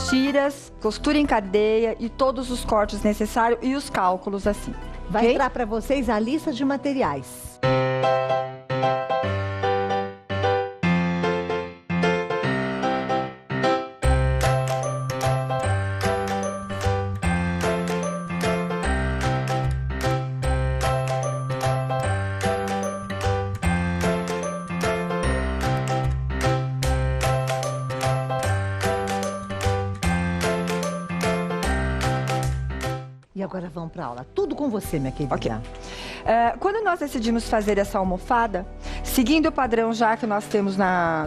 tiras, costura em cadeia e todos os cortes necessários e os cálculos assim. Vai ok? entrar para vocês a lista de materiais. E agora vamos para aula. Tudo com você, minha querida. Ok. Quando nós decidimos fazer essa almofada, seguindo o padrão já que nós temos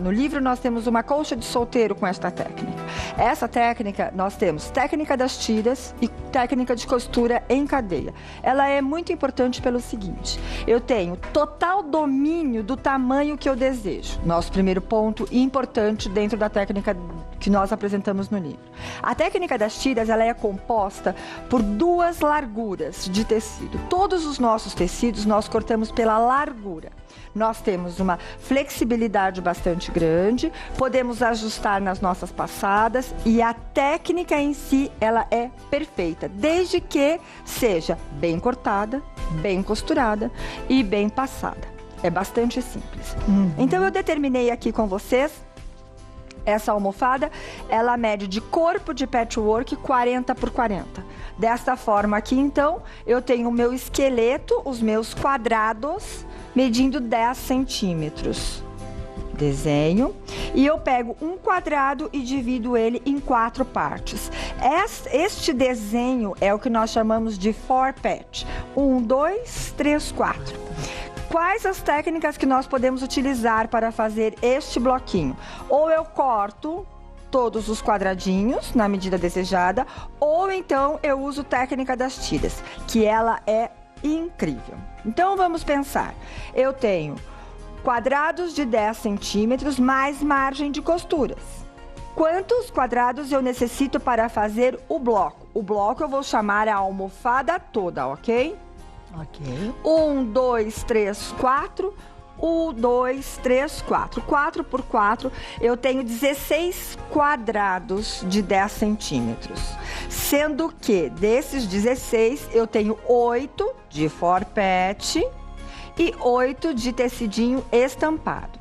no livro, nós temos uma colcha de solteiro com esta técnica. Essa técnica, nós temos técnica das tiras e técnica de costura em cadeia. Ela é muito importante pelo seguinte: eu tenho total domínio do tamanho que eu desejo. Nosso primeiro ponto importante dentro da técnica que nós apresentamos no livro. A técnica das tiras, ela é composta por duas larguras de tecido. Todos os nossos tecidos nós cortamos pela largura. Nós temos uma flexibilidade bastante grande, podemos ajustar nas nossas passadas e a técnica em si, ela é perfeita, desde que seja bem cortada, bem costurada e bem passada. É bastante simples. Então eu determinei aqui com vocês essa almofada, ela mede de corpo de patchwork 40 por 40. Desta forma aqui, então, eu tenho o meu esqueleto, os meus quadrados, medindo 10 centímetros. Desenho. E eu pego um quadrado e divido ele em 4 partes. Este desenho é o que nós chamamos de four patch. 1, 2, 3, 4. Quais as técnicas que nós podemos utilizar para fazer este bloquinho? Ou eu corto todos os quadradinhos na medida desejada, ou então eu uso técnica das tiras, que ela é incrível. Então vamos pensar. Eu tenho quadrados de 10 centímetros mais margem de costuras. Quantos quadrados eu necessito para fazer o bloco? O bloco eu vou chamar a almofada toda, ok? Ok. 1, 2, 3, 4. 1, 2, 3, 4. 4 por 4, eu tenho 16 quadrados de 10 centímetros. Sendo que desses 16, eu tenho 8 de four patch e 8 de tecidinho estampado.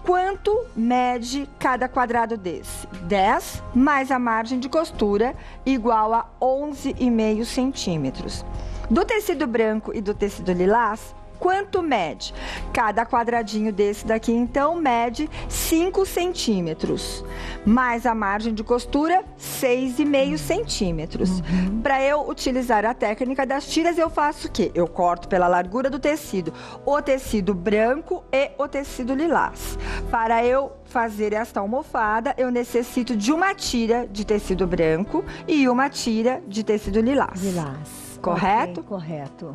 Quanto mede cada quadrado desse? 10 mais a margem de costura, igual a 11,5 centímetros. Do tecido branco e do tecido lilás, quanto mede? Cada quadradinho desse daqui, então, mede 5 centímetros. Mais a margem de costura, 6,5 centímetros. Para eu utilizar a técnica das tiras, eu faço o quê? Eu corto pela largura do tecido, o tecido branco e o tecido lilás. Para eu fazer esta almofada, eu necessito de uma tira de tecido branco e uma tira de tecido lilás. Lilás. Correto? Okay, correto.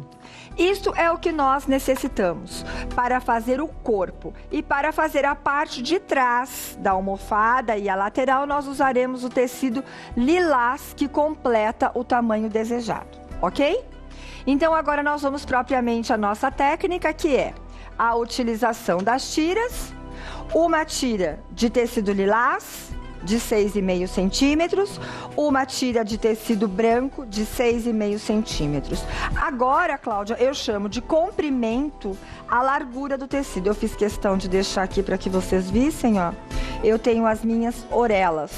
Isso é o que nós necessitamos para fazer o corpo. E para fazer a parte de trás da almofada e a lateral, nós usaremos o tecido lilás que completa o tamanho desejado, ok? Então agora nós vamos propriamente à nossa técnica, que é a utilização das tiras, uma tira de tecido lilás de 6,5 centímetros, uma tira de tecido branco de 6,5 centímetros. Agora, Cláudia, eu chamo de comprimento a largura do tecido. Eu fiz questão de deixar aqui para que vocês vissem, ó. Eu tenho as minhas orelas.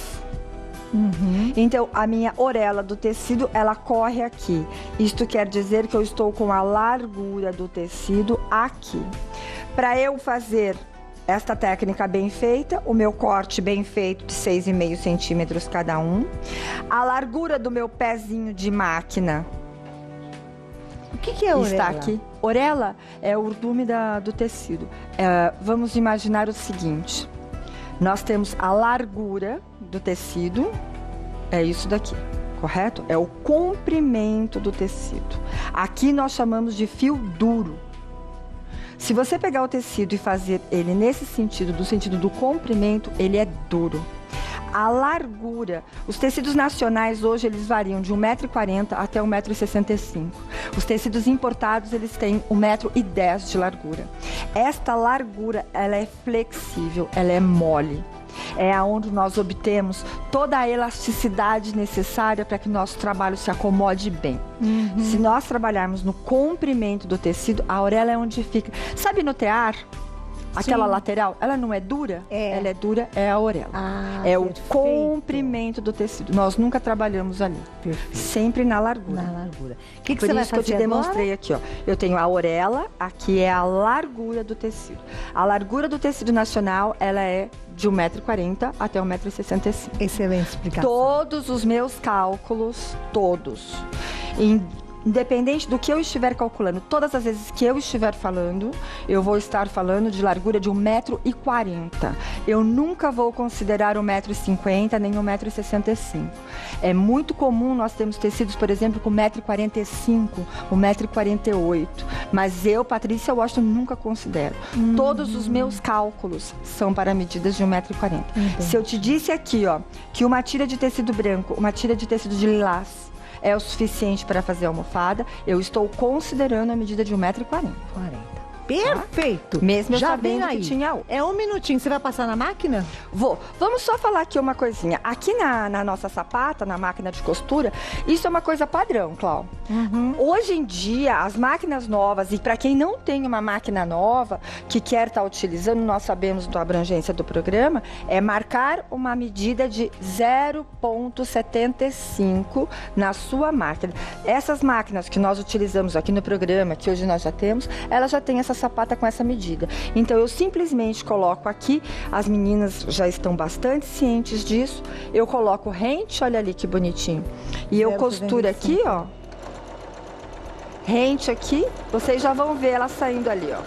Então, a minha orelha do tecido, ela corre aqui. Isto quer dizer que eu estou com a largura do tecido aqui. Para eu fazer esta técnica bem feita, o meu corte bem feito de 6,5 centímetros cada um, a largura do meu pezinho de máquina. O que é orelha? Está aqui. Orelha é o urdume do tecido. Vamos imaginar o seguinte: nós temos a largura do tecido, é isso daqui, correto? É o comprimento do tecido. Aqui nós chamamos de fio duro. Se você pegar o tecido e fazer ele nesse sentido, do sentido do comprimento, ele é duro. A largura, os tecidos nacionais hoje eles variam de 1,40 m até 1,65 m. Os tecidos importados eles têm 1,10 m de largura. Esta largura, ela é flexível, ela é mole. é aonde nós obtemos toda a elasticidade necessária para que nosso trabalho se acomode bem. Se nós trabalharmos no comprimento do tecido, a auréola é onde fica. Sabe no tear? Aquela lateral, ela não é dura? Ela é dura, é a auréola. É o comprimento do tecido. Nós nunca trabalhamos ali. Perfeito. Sempre na largura. Na largura. O que você vai fazer agora? Por isso que eu te demonstrei aqui, ó. Eu tenho a auréola, aqui é a largura do tecido. A largura do tecido nacional, ela é de 1,40 m até 1,65 m. Excelente explicação. Todos os meus cálculos, todos, independente do que eu estiver calculando, todas as vezes que eu estiver falando, eu vou estar falando de largura de 1,40 m. Eu nunca vou considerar 1,50 m nem 1,65 m. É muito comum nós termos tecidos, por exemplo, com 1,45 m, 1,48 m. Mas eu, Patrícia Washington, nunca considero. Todos os meus cálculos são para medidas de 1,40 m. Se eu te disse aqui, ó, que uma tira de tecido branco, uma tira de tecido de lilás, é o suficiente para fazer a almofada, eu estou considerando a medida de 1,40 m. Perfeito. Mesmo eu já sabendo que tinha outra. É 1 minutinho, você vai passar na máquina? Vou. Vamos só falar aqui uma coisinha. Aqui na nossa sapata, na máquina de costura, isso é uma coisa padrão, Clau. Hoje em dia, as máquinas novas, e para quem não tem uma máquina nova, que quer estar utilizando, nós sabemos da abrangência do programa, é marcar uma medida de 0,75 na sua máquina. Essas máquinas que nós utilizamos aqui no programa, que hoje nós já temos, elas já têm essa sapata com essa medida. Então eu simplesmente coloco aqui, as meninas já estão bastante cientes disso, eu coloco rente, olha ali que bonitinho, e eu costuro aqui, ó, rente aqui, vocês já vão ver ela saindo ali, ó.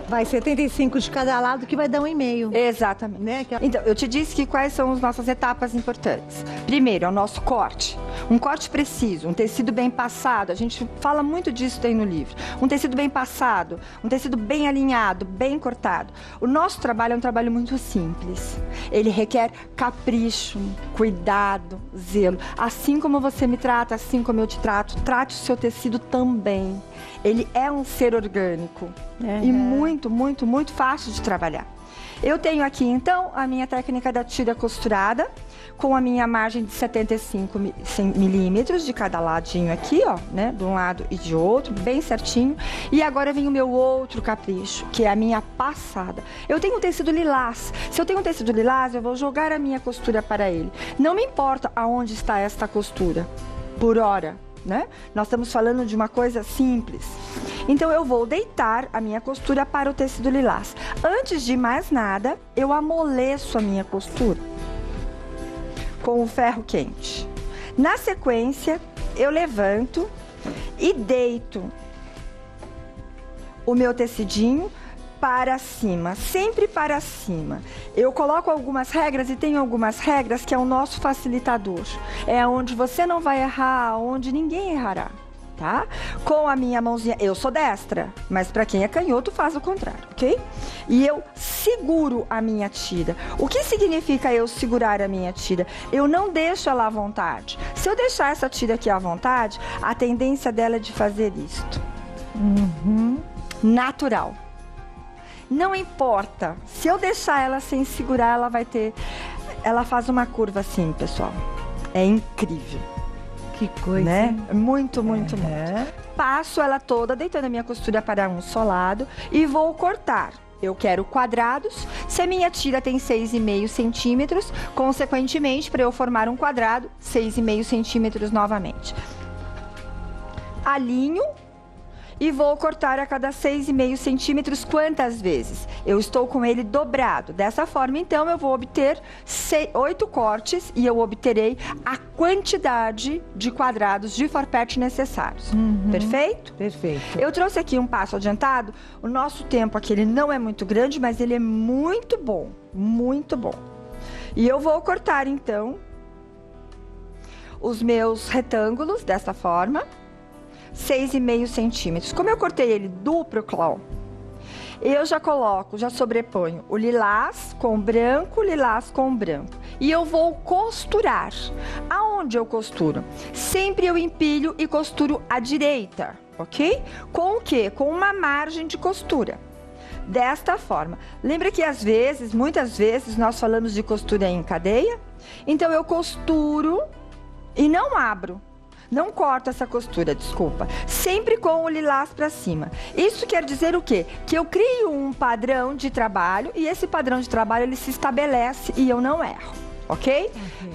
Vai 75 de cada lado, que vai dar 1,5. Exatamente. Né? Então, eu te disse que quais são as nossas etapas importantes. Primeiro, é o nosso corte. Um corte preciso, um tecido bem passado. A gente fala muito disso aí no livro. Um tecido bem passado, um tecido bem alinhado, bem cortado. O nosso trabalho é um trabalho muito simples. Ele requer capricho, cuidado, zelo. Assim como você me trata, assim como eu te trato, trate o seu tecido também. Ele é um ser orgânico e muito, muito, muito fácil de trabalhar. Eu tenho aqui, então, a minha técnica da tira costurada, com a minha margem de 75 milímetros de cada ladinho aqui, ó, né, de um lado e de outro, bem certinho. E agora vem o meu outro capricho, que é a minha passada. Eu tenho um tecido lilás. Se eu tenho um tecido lilás, eu vou jogar a minha costura para ele. Não me importa aonde está esta costura, por hora. Né? Nós estamos falando de uma coisa simples. Então eu vou deitar a minha costura para o tecido lilás. Antes de mais nada, eu amoleço a minha costura com o ferro quente. Na sequência, eu levanto e deito o meu tecidinho para cima, sempre para cima. Eu coloco algumas regras e tenho algumas regras que é o nosso facilitador. É onde você não vai errar, onde ninguém errará, tá? Com a minha mãozinha, eu sou destra, mas para quem é canhoto faz o contrário, ok? E eu seguro a minha tira. O que significa eu segurar a minha tira? Eu não deixo ela à vontade. Se eu deixar essa tira aqui à vontade, a tendência dela é de fazer isto. Natural. Não importa, se eu deixar ela sem segurar, ela vai ter... Ela faz uma curva assim, pessoal. É incrível. Que coisa, né? Muito, muito, muito. Passo ela toda, deitando a minha costura para um só lado e vou cortar. Eu quero quadrados. Se a minha tira tem 6,5 centímetros, consequentemente, para eu formar um quadrado, 6,5 centímetros novamente. Alinho. E vou cortar a cada 6,5 centímetros quantas vezes? Eu estou com ele dobrado. Dessa forma, então, eu vou obter 8 cortes e eu obterei a quantidade de quadrados de farpete necessários. Perfeito? Perfeito. Eu trouxe aqui um passo adiantado. O nosso tempo aqui ele não é muito grande, mas ele é muito bom. Muito bom. E eu vou cortar, então, os meus retângulos dessa forma. 6,5 centímetros. Como eu cortei ele duplo, Clau, eu já coloco, já sobreponho o lilás com o branco, lilás com o branco. E eu vou costurar. Aonde eu costuro? Sempre eu empilho e costuro à direita, ok? Com o quê? Com uma margem de costura. desta forma. Lembra que às vezes, muitas vezes, nós falamos de costura em cadeia? Então eu costuro e não abro. Não corto essa costura, desculpa. Sempre com o lilás para cima. Isso quer dizer o quê? Que eu crio um padrão de trabalho e esse padrão de trabalho ele se estabelece e eu não erro, ok?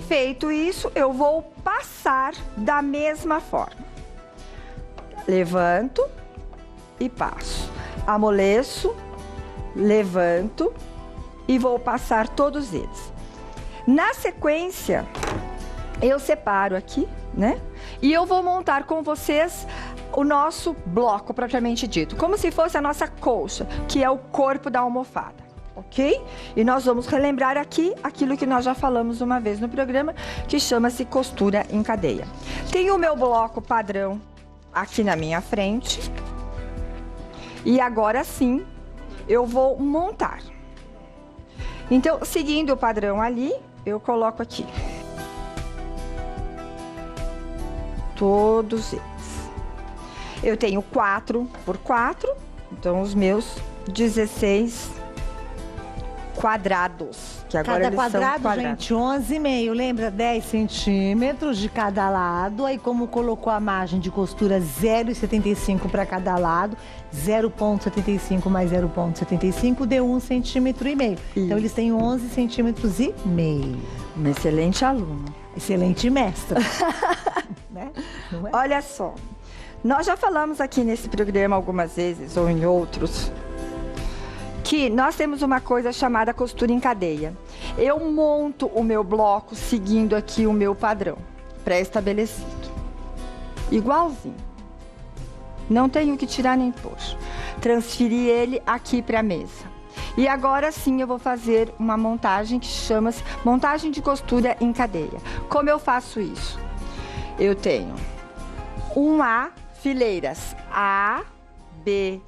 Feito isso, eu vou passar da mesma forma. Levanto e passo. Amoleço, levanto e vou passar todos eles. Na sequência, eu separo aqui, né? E eu vou montar com vocês o nosso bloco propriamente dito, como se fosse a nossa colcha, que é o corpo da almofada, ok? E nós vamos relembrar aqui aquilo que nós já falamos uma vez no programa, que chama-se costura em cadeia. Tenho o meu bloco padrão aqui na minha frente. E agora sim, eu vou montar. Então, seguindo o padrão ali, eu coloco aqui. Todos eles. Eu tenho 4 por 4, então os meus 16 quadrados. Que agora Cada eles quadrado, são quadrados. gente, 11,5. Lembra? 10 centímetros de cada lado. Aí, como colocou a margem de costura 0,75 para cada lado, 0,75 mais 0,75 deu 1,5 centímetro. Então, eles têm 11,5 centímetros. Um excelente aluno. Excelente mestra. Né? Não é? Olha só, nós já falamos aqui nesse programa algumas vezes, ou em outros, que nós temos uma coisa chamada costura em cadeia. Eu monto o meu bloco seguindo aqui o meu padrão pré-estabelecido. Igualzinho. Não tenho que tirar nem pôr. Transferi ele aqui para a mesa. E agora sim eu vou fazer uma montagem que chama-se montagem de costura em cadeia. Como eu faço isso? Eu tenho fileiras A, B,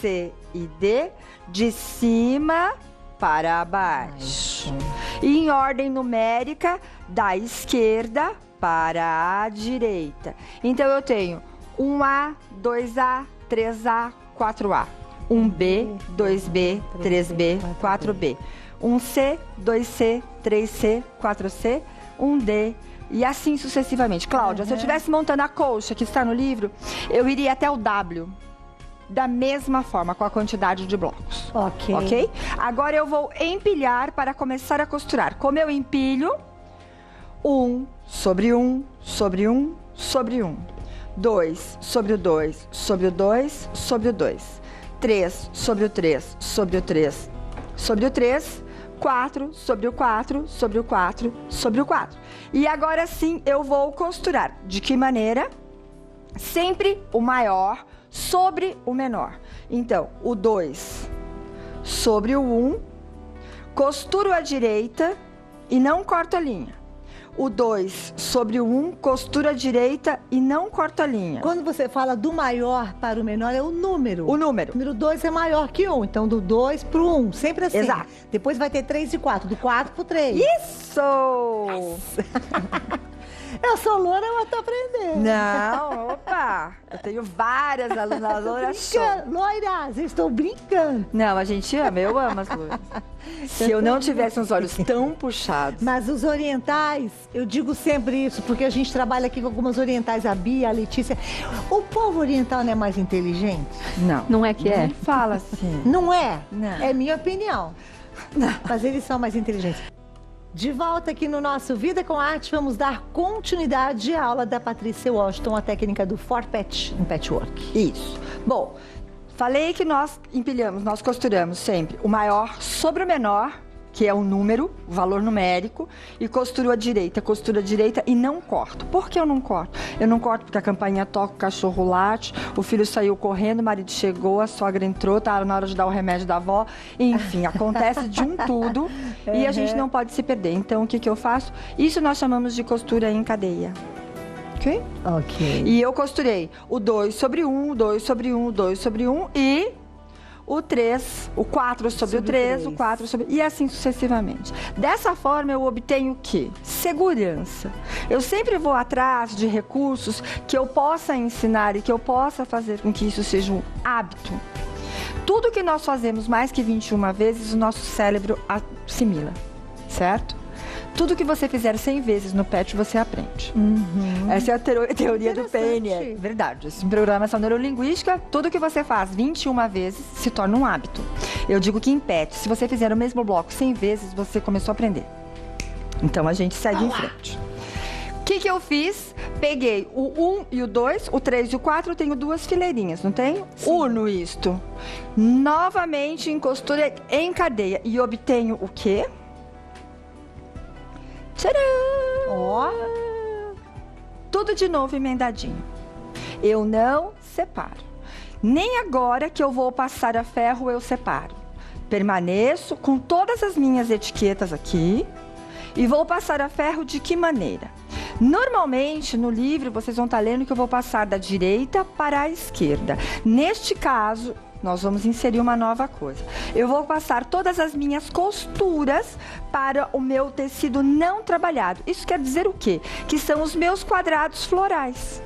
C e D, de cima para baixo. E em ordem numérica, da esquerda para a direita. Então, eu tenho 1A, 2A, 3A, 4A. 1B, 2B, 3B, 4B. 1C, 2C, 3C, 4C, 1D, e assim sucessivamente. Cláudia, se eu estivesse montando a colcha que está no livro, eu iria até o W. Da mesma forma, com a quantidade de blocos. Ok? Agora eu vou empilhar para começar a costurar. Como eu empilho? 1 sobre 1, sobre 1, sobre 1. 2 sobre o 2, sobre o 2, sobre o 2. 3 sobre o 3, sobre o 3, sobre o 3. 4 sobre o 4, sobre o 4, sobre o 4. E agora sim eu vou costurar. De que maneira? Sempre o maior sobre o menor. Então, o 2 sobre o 1, costuro a direita e não corto a linha. O 2 sobre o 1, costura a direita e não corta a linha. Quando você fala do maior para o menor, é o número. O número. O número 2 é maior que 1, então do 2 para o 1, sempre assim. Exato. Depois vai ter 3 e 4, do 4 para o 3. Isso! Eu sou loura, mas tô aprendendo. Não, opa! Eu tenho várias alunas louras. Loiras, eu estou brincando. Não, a gente ama, eu amo as loiras. Se eu não tivesse os olhos tão puxados. Mas os orientais, eu digo sempre isso, porque a gente trabalha aqui com algumas orientais, a Bia, a Letícia. O povo oriental não é mais inteligente? Não. Não é que é? Não fala assim. Não é? Não. É minha opinião. Não. Mas eles são mais inteligentes. De volta aqui no nosso Vida com Arte, vamos dar continuidade à aula da Patrícia Washington, a técnica do four-patch em patchwork. Isso. Bom, falei que nós empilhamos, nós costuramos sempre o maior sobre o menor, que é o número, o valor numérico, e costuro a direita e não corto. Por que eu não corto? Eu não corto porque a campainha toca, o cachorro late, o filho saiu correndo, o marido chegou, a sogra entrou, tá na hora de dar o remédio da avó. Enfim, acontece de um tudo e a gente não pode se perder. Então, o que que eu faço? Isso nós chamamos de costura em cadeia. Ok? Ok. E eu costurei o 2 sobre 1, 2 sobre 1, 2 sobre 1 e o 3, o 4 sobre o 3, o 4 sobre... E assim sucessivamente. Dessa forma, eu obtenho o quê? Segurança. Eu sempre vou atrás de recursos que eu possa ensinar e que eu possa fazer com que isso seja um hábito. Tudo que nós fazemos mais que 21 vezes, o nosso cérebro assimila, certo? Tudo que você fizer 100 vezes no PET, você aprende. Essa é a teoria do PNL. Verdade. Em programação neurolinguística, tudo que você faz 21 vezes se torna um hábito. Eu digo que em PET, se você fizer o mesmo bloco 100 vezes, você começou a aprender. Então, a gente segue em frente. O que eu fiz? Peguei o 1 e o 2, o 3 e o 4, eu tenho 2 fileirinhas, não tenho? Sim. Uno isto. Novamente em costura em cadeia. E obtenho o quê? Tcharam! Ó. Tudo de novo emendadinho. Eu não separo. Nem agora que eu vou passar a ferro eu separo. Permaneço com todas as minhas etiquetas aqui e vou passar a ferro de que maneira? Normalmente, no livro, vocês vão estar lendo que eu vou passar da direita para a esquerda. Neste caso, nós vamos inserir uma nova coisa. Eu vou passar todas as minhas costuras para o meu tecido não trabalhado. Isso quer dizer o quê? Que são os meus quadrados florais.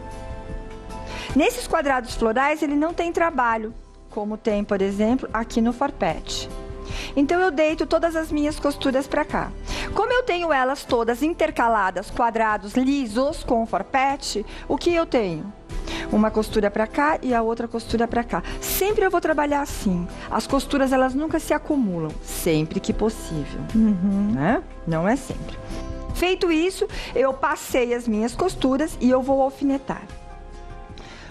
Nesses quadrados florais, ele não tem trabalho, como tem, por exemplo, aqui no Farpet. Então, eu deito todas as minhas costuras para cá. Como eu tenho elas todas intercaladas, quadrados lisos com o Farpet, o que eu tenho? Uma costura para cá e a outra costura para cá. Sempre eu vou trabalhar assim. As costuras, elas nunca se acumulam, sempre que possível. Né? Não é sempre. Feito isso, eu passei as minhas costuras e eu vou alfinetar.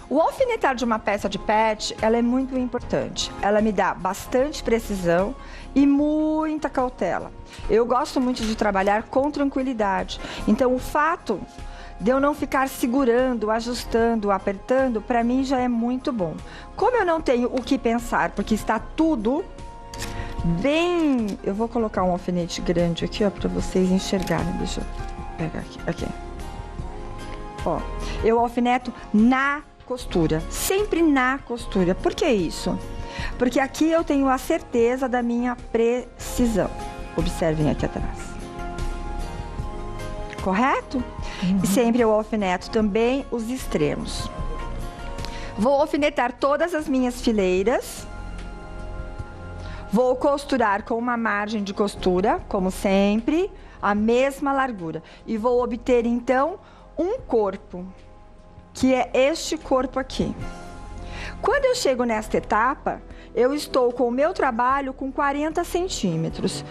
O alfinetar de uma peça de PET, ela é muito importante. Ela me dá bastante precisão e muita cautela. Eu gosto muito de trabalhar com tranquilidade. Então, o fato de eu não ficar segurando, ajustando, apertando, para mim já é muito bom. Como eu não tenho o que pensar, porque está tudo bem... Eu vou colocar um alfinete grande aqui, ó, para vocês enxergarem. Deixa eu pegar aqui. Ó, eu alfineto na costura, sempre na costura. Por que isso? Porque aqui eu tenho a certeza da minha precisão. Observem aqui atrás. Correto? E sempre eu alfineto também os extremos. Vou alfinetar todas as minhas fileiras. Vou costurar com uma margem de costura, como sempre, a mesma largura. E vou obter, então, um corpo, que é este corpo aqui. Quando eu chego nesta etapa, eu estou com o meu trabalho com 40 centímetros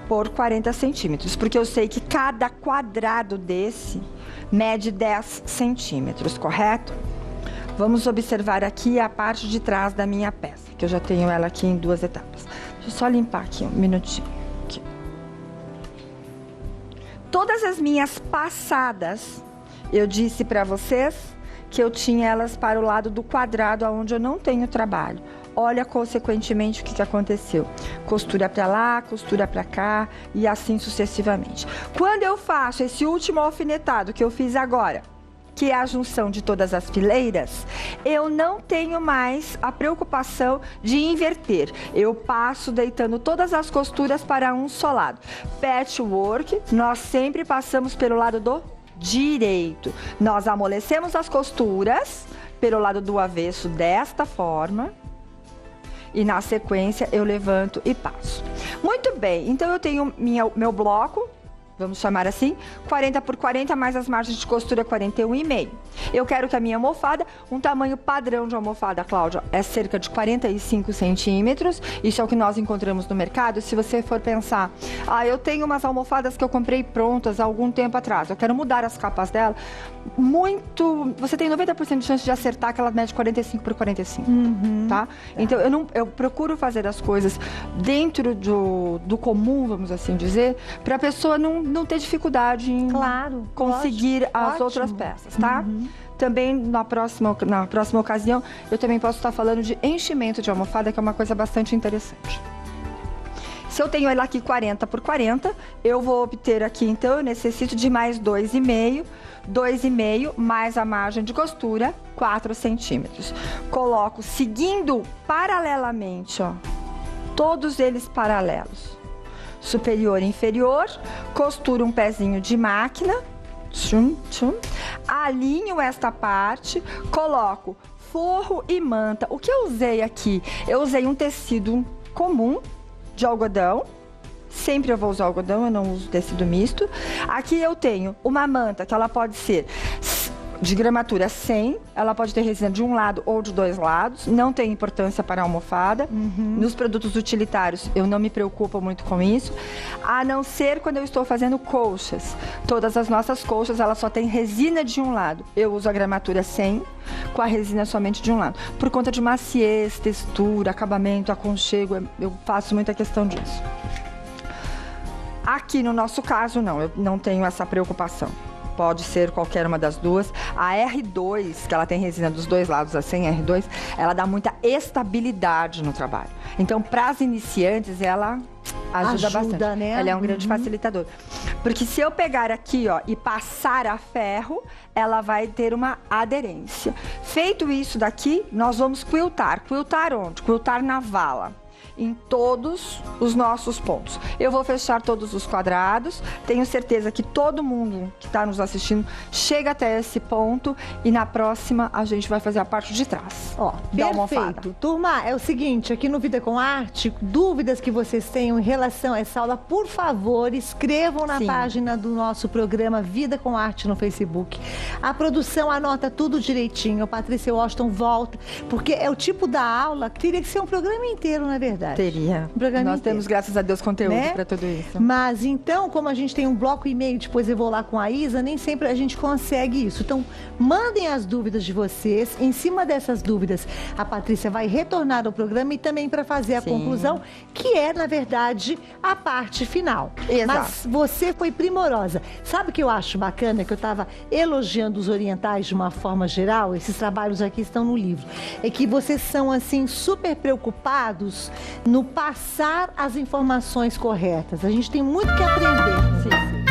por 40 centímetros, porque eu sei que cada quadrado desse mede 10 centímetros, correto? Vamos observar aqui a parte de trás da minha peça, que eu já tenho ela aqui em 2 etapas. Deixa eu só limpar aqui um minutinho. Aqui. Todas as minhas passadas, eu disse para vocês que eu tinha elas para o lado do quadrado, onde eu não tenho trabalho. Olha, consequentemente, o que aconteceu. Costura para lá, costura para cá e assim sucessivamente. Quando eu faço esse último alfinetado que eu fiz agora, que é a junção de todas as fileiras, eu não tenho mais a preocupação de inverter. Eu passo deitando todas as costuras para um só lado. Patchwork, nós sempre passamos pelo lado do direito. Nós amolecemos as costuras pelo lado do avesso desta forma. E na sequência eu levanto e passo. Muito bem, então eu tenho meu bloco, vamos chamar assim, 40 por 40 mais as margens de costura 41,5. Eu quero que a minha almofada, um tamanho padrão de almofada, Cláudia, é cerca de 45 centímetros. Isso é o que nós encontramos no mercado. Se você for pensar, eu tenho umas almofadas que eu comprei prontas há algum tempo atrás, eu quero mudar as capas dela, você tem 90% de chance de acertar que ela mede 45 por 45, tá? Então, eu procuro fazer as coisas dentro do comum, vamos assim dizer, para a pessoa não ter dificuldade em conseguir as outras peças, tá? Também na próxima ocasião, eu também posso estar falando de enchimento de almofada, que é uma coisa bastante interessante. Se eu tenho ela aqui 40 por 40, eu vou obter aqui, então, eu necessito de mais 2,5, 2,5 mais a margem de costura, 4 centímetros. Coloco seguindo paralelamente, ó, todos eles paralelos. Superior e inferior, costuro um pezinho de máquina, Tchum, tchum. Alinho esta parte, coloco forro e manta. O que eu usei aqui? Eu usei um tecido comum de algodão. Sempre eu vou usar algodão, eu não uso tecido misto. Aqui eu tenho uma manta que ela pode ser de gramatura 100, ela pode ter resina de um lado ou de dois lados, não tem importância para a almofada. Nos produtos utilitários eu não me preocupo muito com isso, a não ser quando eu estou fazendo colchas. Todas as nossas colchas, elas só tem resina de um lado. Eu uso a gramatura 100 com a resina somente de um lado. Por conta de maciez, textura, acabamento, aconchego, eu faço muita questão disso. Aqui no nosso caso não, eu não tenho essa preocupação. Pode ser qualquer uma das duas. A R2, que ela tem resina dos dois lados, a 100 R2, ela dá muita estabilidade no trabalho. Então, para as iniciantes, ela ajuda bastante. Né? Ela é um grande facilitador. Porque se eu pegar aqui, ó, e passar a ferro, ela vai ter uma aderência. Feito isso daqui, nós vamos quiltar. Quiltar onde? Quiltar na vala. Em todos os nossos pontos. Eu vou fechar todos os quadrados. Tenho certeza que todo mundo que está nos assistindo chega até esse ponto e na próxima a gente vai fazer a parte de trás. Ó, da almofada. perfeito. Turma, é o seguinte, aqui no Vida com Arte, dúvidas que vocês tenham em relação a essa aula, por favor, escrevam na Sim. página do nosso programa Vida com Arte no Facebook. A produção anota tudo direitinho, a Patrícia Washington volta, porque é o tipo da aula que teria que ser um programa inteiro, na verdade. Teria. Um programa Nós inteiro. temos, graças a Deus, conteúdo Né? para tudo isso. Mas então, como a gente tem um bloco e meio, depois eu vou lá com a Isa, nem sempre a gente consegue isso. Então, mandem as dúvidas de vocês. Em cima dessas dúvidas, a Patrícia vai retornar ao programa e também para fazer a Sim. conclusão, que é, na verdade, a parte final. Exato. Mas você foi primorosa. Sabe o que eu acho bacana? Que eu estava elogiando os orientais de uma forma geral, esses trabalhos aqui estão no livro. É que vocês são, assim, super preocupados no passar as informações corretas. A gente tem muito que aprender com Sim. você.